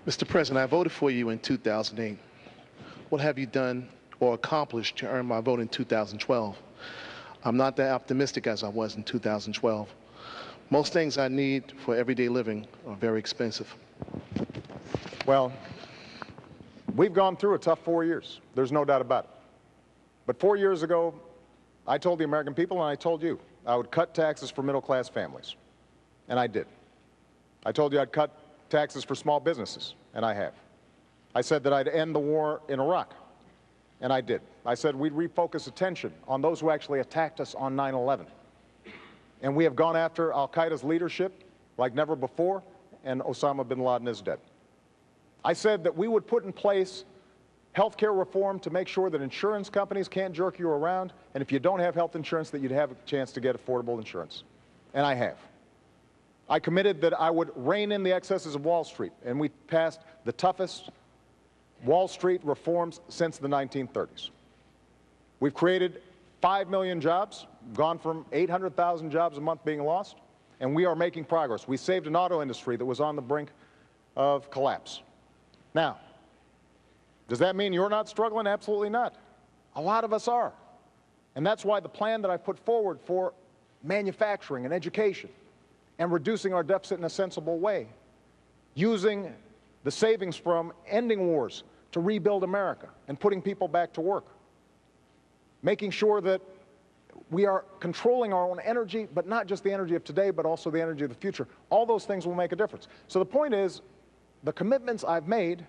Mr. President, I voted for you in 2008. What have you done or accomplished to earn my vote in 2012? I'm not that optimistic as I was in 2012. Most things I need for everyday living are very expensive. Well, we've gone through a tough 4 years. There's no doubt about it. But 4 years ago, I told the American people, and I told you, I would cut taxes for middle-class families. And I did. I told you I'd cut taxes for small businesses, and I have. I said that I'd end the war in Iraq, and I did. I said we'd refocus attention on those who actually attacked us on 9/11. And we have gone after al-Qaeda's leadership like never before, and Osama bin Laden is dead. I said that we would put in place health care reform to make sure that insurance companies can't jerk you around, and if you don't have health insurance, that you'd have a chance to get affordable insurance. And I have. I committed that I would rein in the excesses of Wall Street, and we passed the toughest Wall Street reforms since the 1930s. We've created 5 million jobs, gone from 800,000 jobs a month being lost, and we are making progress. We saved an auto industry that was on the brink of collapse. Now, does that mean you're not struggling? Absolutely not. A lot of us are. And that's why the plan that I put forward for manufacturing and education and reducing our deficit in a sensible way, using the savings from ending wars to rebuild America and putting people back to work, making sure that we are controlling our own energy, but not just the energy of today, but also the energy of the future. All those things will make a difference. So the point is, the commitments I've made,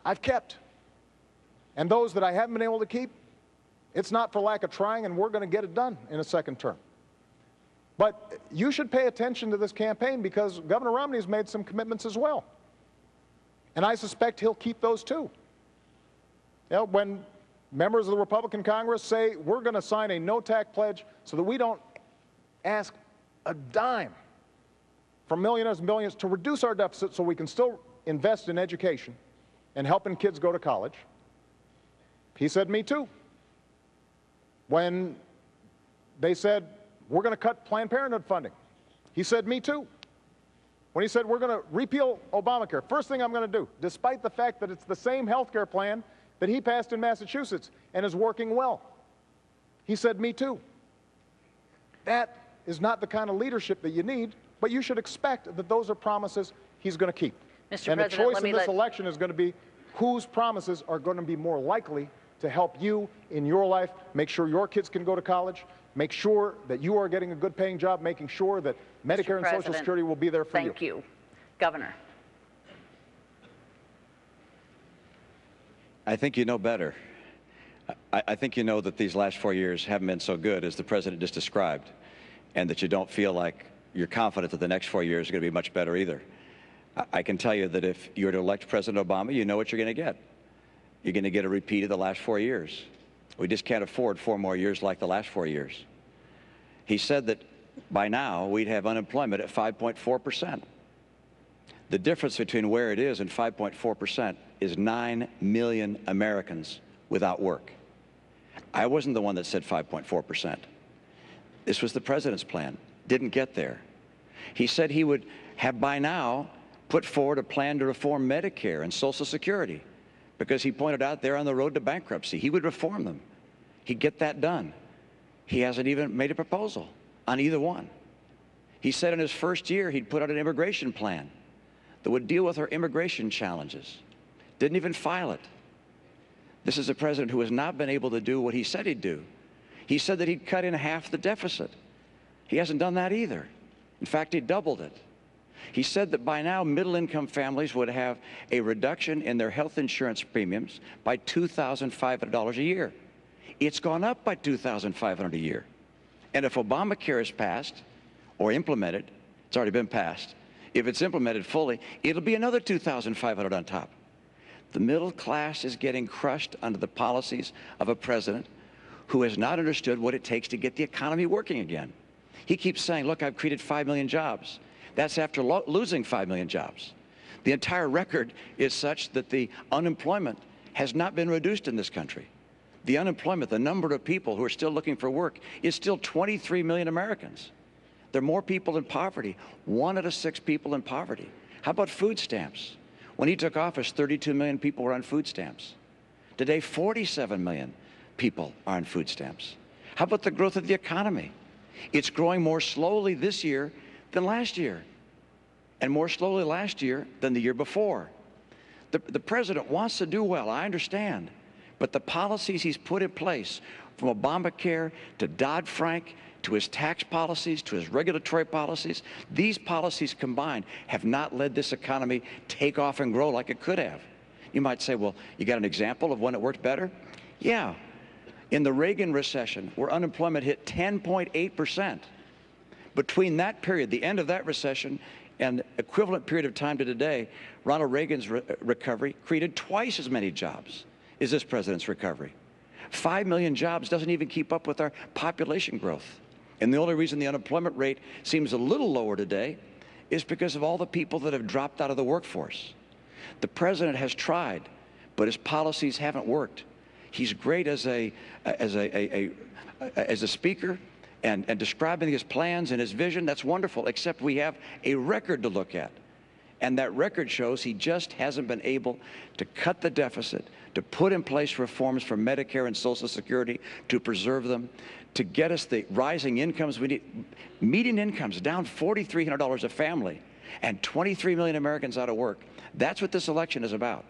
I've kept. And those that I haven't been able to keep, it's not for lack of trying, and we're going to get it done in a second term. But you should pay attention to this campaign because Governor Romney has made some commitments as well. And I suspect he'll keep those too. You know, when members of the Republican Congress say we're going to sign a no-tax pledge so that we don't ask a dime from millionaires and billionaires to reduce our deficit so we can still invest in education and helping kids go to college, he said, me too. When they said, we're going to cut Planned Parenthood funding, he said, me too. When he said, we're going to repeal Obamacare, first thing I'm going to do, despite the fact that it's the same health care plan that he passed in Massachusetts and is working well, he said, me too. That is not the kind of leadership that you need, but you should expect that those are promises he's going to keep. Mr. And President, the choice in this election is going to be whose promises are going to be more likely to help you in your life, make sure your kids can go to college, make sure that you are getting a good paying job, making sure that Medicare and Social Security will be there for you. Thank you. Governor. I think you know better. I think you know that these last 4 years haven't been so good as the President just described, and that you don't feel like you're confident that the next 4 years are going to be much better either. I can tell you that if you were to elect President Obama, you know what you're going to get. You're going to get a repeat of the last 4 years. We just can't afford 4 more years like the last 4 years. He said that by now we'd have unemployment at 5.4%. The difference between where it is and 5.4% is 9 million Americans without work. I wasn't the one that said 5.4%. This was the President's plan. Didn't get there. He said he would have by now put forward a plan to reform Medicare and Social Security because he pointed out they're on the road to bankruptcy. He would reform them. He'd get that done. He hasn't even made a proposal on either one. He said in his first year he'd put out an immigration plan that would deal with our immigration challenges. Didn't even file it. This is a president who has not been able to do what he said he'd do. He said that he'd cut in half the deficit. He hasn't done that either. In fact, he doubled it. He said that by now middle-income families would have a reduction in their health insurance premiums by $2,500 a year. It's gone up by $2,500 a year. And if Obamacare is passed or implemented, it's already been passed, if it's implemented fully, it'll be another $2,500 on top. The middle class is getting crushed under the policies of a president who has not understood what it takes to get the economy working again. He keeps saying, look, I've created 5 million jobs. That's after losing 5 million jobs. The entire record is such that the unemployment has not been reduced in this country. The unemployment, the number of people who are still looking for work, is still 23 million Americans. There are more people in poverty, 1 out of 6 people in poverty. How about food stamps? When he took office, 32 million people were on food stamps. Today, 47 million people are on food stamps. How about the growth of the economy? It's growing more slowly this year than last year, and more slowly last year than the year before. The president wants to do well, I understand, but the policies he's put in place, from Obamacare to Dodd-Frank, to his tax policies, to his regulatory policies, these policies combined have not led this economy take off and grow like it could have. You might say, well, you got an example of when it worked better? Yeah. In the Reagan recession, where unemployment hit 10.8%, between that period, the end of that recession, and equivalent period of time to today, Ronald Reagan's recovery created twice as many jobs as this president's recovery. 5 million jobs doesn't even keep up with our population growth. And the only reason the unemployment rate seems a little lower today is because of all the people that have dropped out of the workforce. The president has tried, but his policies haven't worked. He's great as a speaker and describing his plans and his vision. That's wonderful, except we have a record to look at. And that record shows he just hasn't been able to cut the deficit, to put in place reforms for Medicare and Social Security, to preserve them, to get us the rising incomes we need. Median incomes down $4,300 a family, and 23 million Americans out of work. That's what this election is about.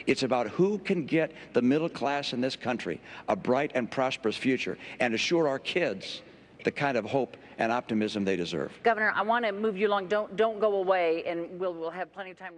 It's about who can get the middle class in this country a bright and prosperous future and assure our kids the kind of hope and optimism they deserve. Governor, I want to move you along. Don't go away, and we'll have plenty of time